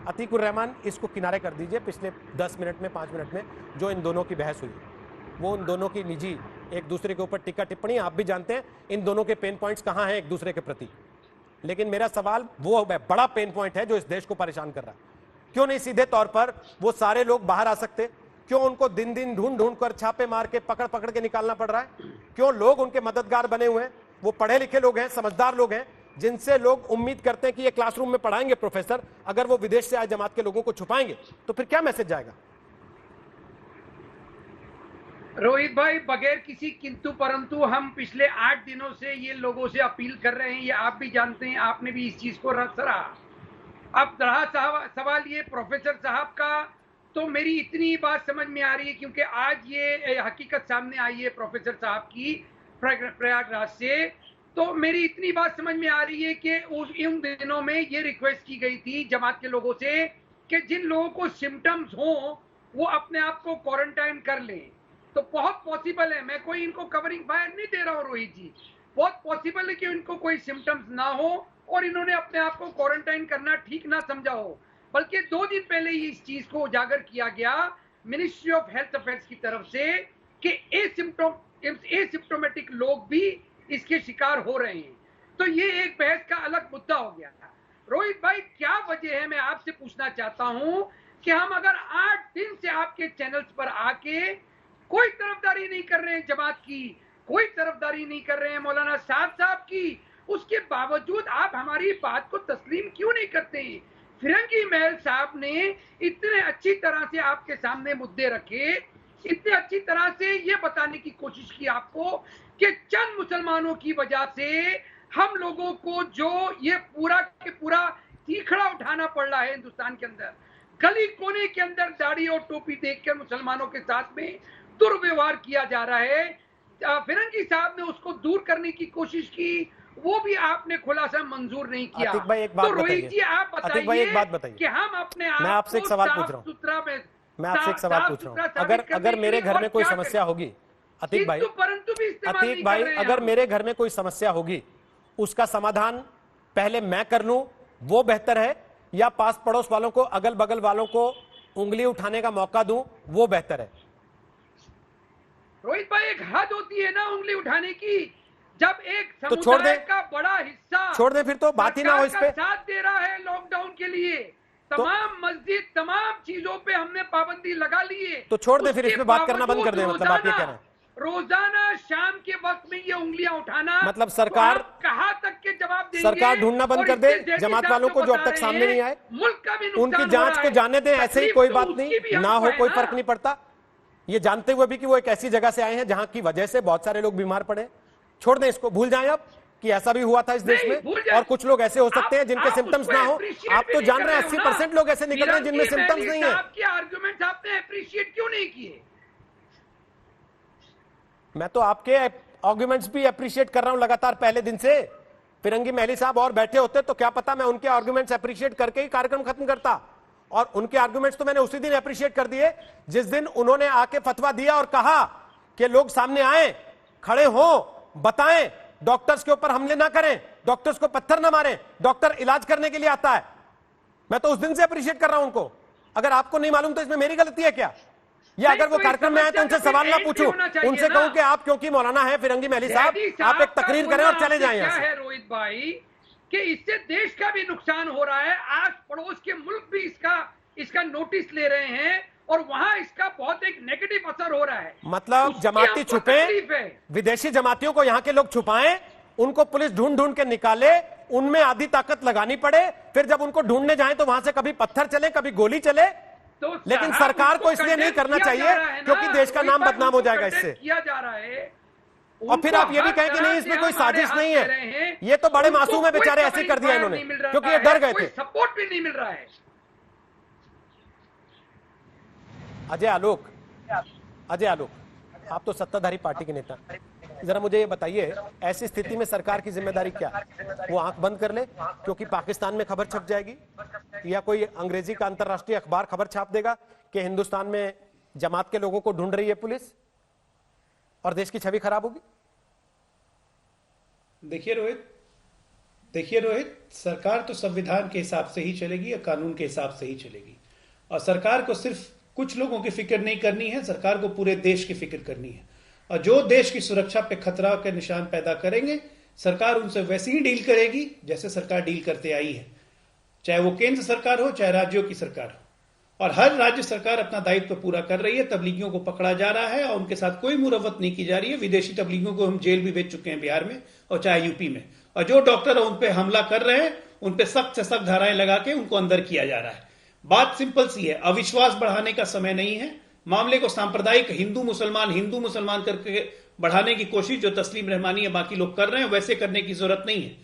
अतीकुर रहमान, इसको किनारे कर दीजिए। पिछले 10 मिनट में 5 मिनट में जो इन दोनों की बहस हुई, वो उन दोनों की निजी एक दूसरे के ऊपर टिक्का टिप्पणी, आप भी जानते हैं इन दोनों के पेन पॉइंट्स कहां हैं एक दूसरे के प्रति। लेकिन मेरा सवाल वो बड़ा पेन पॉइंट है जो इस देश को परेशान कर रहा है। क्यों नहीं सीधे तौर पर वो सारे लोग बाहर आ सकते? क्यों उनको दिन दिन ढूंढ ढूंढ कर छापे मार के पकड़ पकड़ के निकालना पड़ रहा है? क्यों लोग उनके मददगार बने हुए हैं? वो पढ़े लिखे लोग हैं, समझदार लोग हैं, जिनसे लोग उम्मीद करते हैं कि ये क्लासरूम में पढ़ाएंगे प्रोफेसर, अगर वो विदेश से आए जमात के लोगों को छुपाएंगे तो फिर क्या मैसेज जाएगा? रोहित भाई, बगैर किसी किंतु परंतु हम पिछले 8 दिनों से ये लोगों से अपील कर रहे हैं, ये आप भी जानते हैं, आपने भी इस चीज को सराहा। अब रहा सवाल ये प्रोफेसर साहब का, तो मेरी इतनी बात समझ में आ रही है, क्योंकि आज ये हकीकत सामने आई है प्रोफेसर साहब की प्रयागराज से, तो मेरी इतनी बात समझ में आ रही है कि उन दिनों में ये रिक्वेस्ट की गई थी जमात के लोगों से कि जिन लोगों को सिम्टम्स हो वो अपने आप को क्वारंटाइन कर लें। तो बहुत पॉसिबल है, मैं कोई इनको कवरिंग फायर नहीं दे रहा हूँ रोहित जी, बहुत पॉसिबल है कि इनको कोई सिम्टम्स ना हो और इन्होंने अपने आप को क्वारंटाइन करना ठीक ना समझा हो, बल्कि 2 दिन पहले ही इस चीज को उजागर किया गया मिनिस्ट्री ऑफ हेल्थ अफेयर्स की तरफ से कि एसिम्प्टोमेटिक लोग भी इसके शिकार हो रहे हैं। तो ये एक बहस का अलग मुद्दा हो गया था। रोहित भाई, क्या वजह है, मैं आपसे पूछना चाहता हूं कि हम अगर 8 दिन से आपके चैनल्स पर आके कोई तरफदारी नहीं कर रहे हैं जमात की, कोई तरफदारी नहीं कर रहे हैं मौलाना साहब की, उसके बावजूद आप हमारी बात को तस्लीम क्यों नहीं करते हैं? फिरंगी महल साहब ने इतने अच्छी तरह से आपके सामने मुद्दे रखे, इतने अच्छी तरह से ये बताने की कोशिश की आपको कि चंद मुसलमानों की वजह से हम लोगों को जो ये पूरा के पूरा तीखड़ा उठाना पड़ रहा है हिंदुस्तान के अंदर, गली कोने के अंदर दाढ़ी और टोपी देखकर मुसलमानों के साथ में दुर्व्यवहार किया जा रहा है। फिरंगी साहब ने उसको दूर करने की कोशिश की, वो भी आपने खुलासा मंजूर नहीं किया। अतीक भाई एक बात तो रोहित जी आप बताइए कि हम अपने आप मैं आपसे एक सवाल पूछ रहा हूँ, मैं आपसे एक सवाल पूछ रहा हूँ, अगर मेरे घर में कोई समस्या होगी, अतीक भाई, अगर मेरे घर में कोई समस्या होगी, उसका समाधान पहले मैं कर लूं वो बेहतर है, या पास पड़ोस वालों को, अगल बगल वालों को उंगली उठाने का मौका दूं वो बेहतर है? रोहित भाई, एक हद होती है ना उंगली उठाने की। जब एक तो छोड़ दे, का बड़ा हिस्सा छोड़ दे, फिर तो बात ही ना हो इस पे। साथ दे रहा है लॉकडाउन के लिए, तमाम मस्जिद, तमाम चीजों पे हमने पाबंदी लगा ली है, तो छोड़ दे फिर, इस पे बात करना बंद कर दे, मतलब आप ये कह रहे हैं रोजाना शाम के वक्त में ये उंगलियां उठाना, मतलब सरकार तो कहां तक के जवाब देंगे? सरकार ढूंढना बंद कर दे जमात वालों को जो अब तक सामने नहीं आए, मुल्क का भी उनकी जांच को जाने दें, ऐसे ही कोई बात नहीं ना हो, कोई फर्क नहीं पड़ता, ये जानते हुए भी कि वो एक ऐसी जगह से आए हैं जहां की वजह से बहुत सारे लोग बीमार पड़े। छोड़ दें इसको, भूल जाएं अब कि ऐसा भी हुआ था इस देश में, और कुछ लोग ऐसे हो सकते हैं जिनके सिम्टम्स ना हो। आप तो जान रहे हैं 80% लोग ऐसे निकल रहे हैं जिनमें सिम्टम्स नहीं है। आपके आर्गुमेंट्स आपने अप्रिशिएट क्यों नहीं किए? मैं तो आपके आर्गुमेंट्स भी अप्रिशिएट कर रहा हूं लगातार पहले दिन से। फिरंगी महली साहब और बैठे होते तो क्या पता मैं उनके आर्गुमेंट्स अप्रिशिएट करके ही कार्यक्रम खत्म करता, और उनके आर्गुमेंट्स तो मैंने उसी दिन अप्रिशिएट कर दिए जिस दिन उन्होंने आके फतवा दिया और कहा कि लोग सामने आए, खड़े हों, बताएं, डॉक्टर्स के ऊपर हमले ना करें, डॉक्टर्स को पत्थर ना मारें, डॉक्टर इलाज करने के लिए आता है। मैं तो उस दिन से अप्रिशिएट कर रहा हूं उनको। अगर आपको नहीं मालूम तो इसमें मेरी गलती है क्या? या अगर वो कार्यक्रम में आए तो उनसे सवाल ना पूछूं, उनसे कहूं कि आप क्योंकि मौलाना है फिरंगी महली साहब, आप एक तकरीर करें और चले जाएं यहां से। रोहित भाई, कि इससे देश का भी नुकसान हो रहा है, आस पड़ोस के मुल्क भी इसका नोटिस ले रहे हैं और वहां इसका बहुत एक नेगेटिव असर हो रहा है। मतलब जमाती छुपे, विदेशी जमातियों को यहां के लोग छुपाएं, उनको पुलिस ढूंढ ढूंढ के निकाले, उनमें आधी ताकत लगानी पड़े, फिर जब उनको ढूंढने जाएं तो वहां से कभी पत्थर चले कभी गोली चले। तो लेकिन सरकार को इसलिए नहीं करना चाहिए क्योंकि देश का नाम बदनाम हो जाएगा इससे किया जा रहा है। और फिर आप ये भी कहें कि नहीं इसमें कोई साजिश नहीं है, ये तो बड़े मासूम है बेचारे, ऐसे कर दिया इन्होंने क्योंकि ये डर गए थे। सपोर्ट भी नहीं मिल रहा है। अजय आलोक, आप तो सत्ताधारी पार्टी के नेता, जरा मुझे ये बताइए, ऐसी स्थिति में सरकार की जिम्मेदारी क्या? वो आंख बंद कर ले क्योंकि पाकिस्तान में खबर छप जाएगी, या कोई अंग्रेजी का अंतरराष्ट्रीय अखबार खबर छाप देगा कि हिंदुस्तान में जमात के लोगों को ढूंढ रही है पुलिस, और देश की छवि खराब होगी? देखिए रोहित, देखिए रोहित, सरकार तो संविधान के हिसाब से ही चलेगी या कानून के हिसाब से ही चलेगी। और सरकार को सिर्फ कुछ लोगों की फिक्र नहीं करनी है, सरकार को पूरे देश की फिक्र करनी है। और जो देश की सुरक्षा पे खतरा के निशान पैदा करेंगे, सरकार उनसे वैसे ही डील करेगी जैसे सरकार डील करते आई है, चाहे वो केंद्र सरकार हो चाहे राज्यों की सरकार हो। और हर राज्य सरकार अपना दायित्व पूरा कर रही है। तबलीगियों को पकड़ा जा रहा है और उनके साथ कोई मुरवत नहीं की जा रही है। विदेशी तबलीगियों को हम जेल भी भेज चुके हैं, बिहार में और चाहे यूपी में। और जो डॉक्टर उन पे हमला कर रहे हैं, उन पे सख्त से सख्त धाराएं लगा के उनको अंदर किया जा रहा है। बात सिंपल सी है, अविश्वास बढ़ाने का समय नहीं है। मामले को सांप्रदायिक हिंदू मुसलमान करके बढ़ाने की कोशिश जो तस्लीम रहमानी या बाकी लोग कर रहे हैं, वैसे करने की जरूरत नहीं है।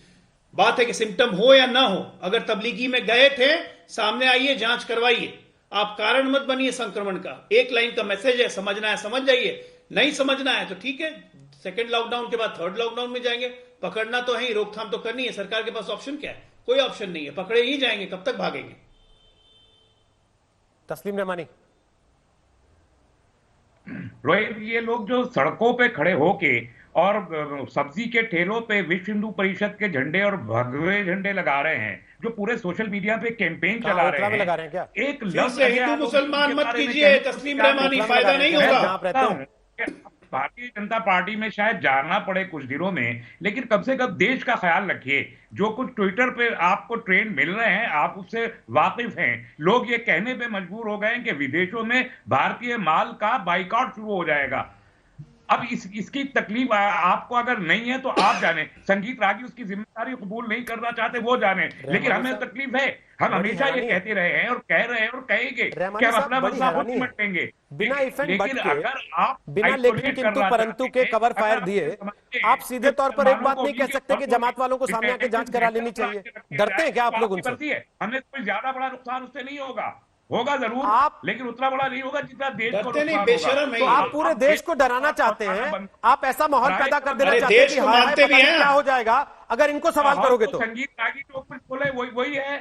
बात है कि सिम्टम हो या ना हो, अगर तबलीगी में गए थे, सामने आइए, जांच करवाइए। आप कारण मत बनिए संक्रमण का। एक लाइन का मैसेज है, समझना है समझ जाइए, नहीं समझना है तो ठीक है, सेकेंड लॉकडाउन के बाद थर्ड लॉकडाउन में जाएंगे। पकड़ना तो है ही, रोकथाम तो करनी है। सरकार के पास ऑप्शन क्या है? कोई ऑप्शन नहीं है, पकड़े ही जाएंगे। कब तक भागेंगे? तस्लीम रहमानी। रोहित, ये लोग जो सड़कों पे खड़े होके और सब्जी के ठेलों पे विश्व हिंदू परिषद के झंडे और भगवे झंडे लगा रहे हैं, जो पूरे सोशल मीडिया पे कैंपेन चला रहे हैं, लगा रहे हैं क्या? एक लफ्ज हिंदू मुसलमान मत कीजिए तस्लीम रहमानी, फायदा नहीं होगा। भारतीय जनता पार्टी में शायद जाना पड़े कुछ दिनों में, लेकिन कम से कम देश का ख्याल रखिए। जो कुछ ट्विटर पे आपको ट्रेंड मिल रहे हैं, आप उससे वाकिफ हैं। लोग ये कहने पे मजबूर हो गए हैं कि विदेशों में भारतीय माल का बाइकआउट शुरू हो जाएगा। अब इसकी तकलीफ आपको अगर नहीं है तो आप जाने। संगीत रागी उसकी जिम्मेदारी कबूल नहीं करना चाहते, वो जाने, लेकिन हमें तकलीफ है। हम हमेशा ये कहते रहे हैं और कह रहे हैं और कहेंगे कि हम अपना मसला खुद निपटेंगे। बिना इफेक्ट लेकिन अगर आप बिना लेकिन किंतु परंतु के कवर फायर दिए, आप सीधे तौर पर एक बात नहीं कह सकते कि जमात वालों को सामने आके जांच करा लेनी चाहिए। डरते हैं क्या आप लोग उनसे? हमें कोई ज्यादा बड़ा नुकसान उससे नहीं होगा जरूर, आप लेकिन उतना बड़ा नहीं होगा जितना देश को नहीं, बेशरम है। तो आप पूरे देश को डराना चाहते हैं, आप ऐसा माहौल पैदा कर देना चाहते हैं कि मानते भी हैं, क्या हो जाएगा अगर इनको सवाल करोगे तो। संगीत रागी जो कुछ बोले वही है।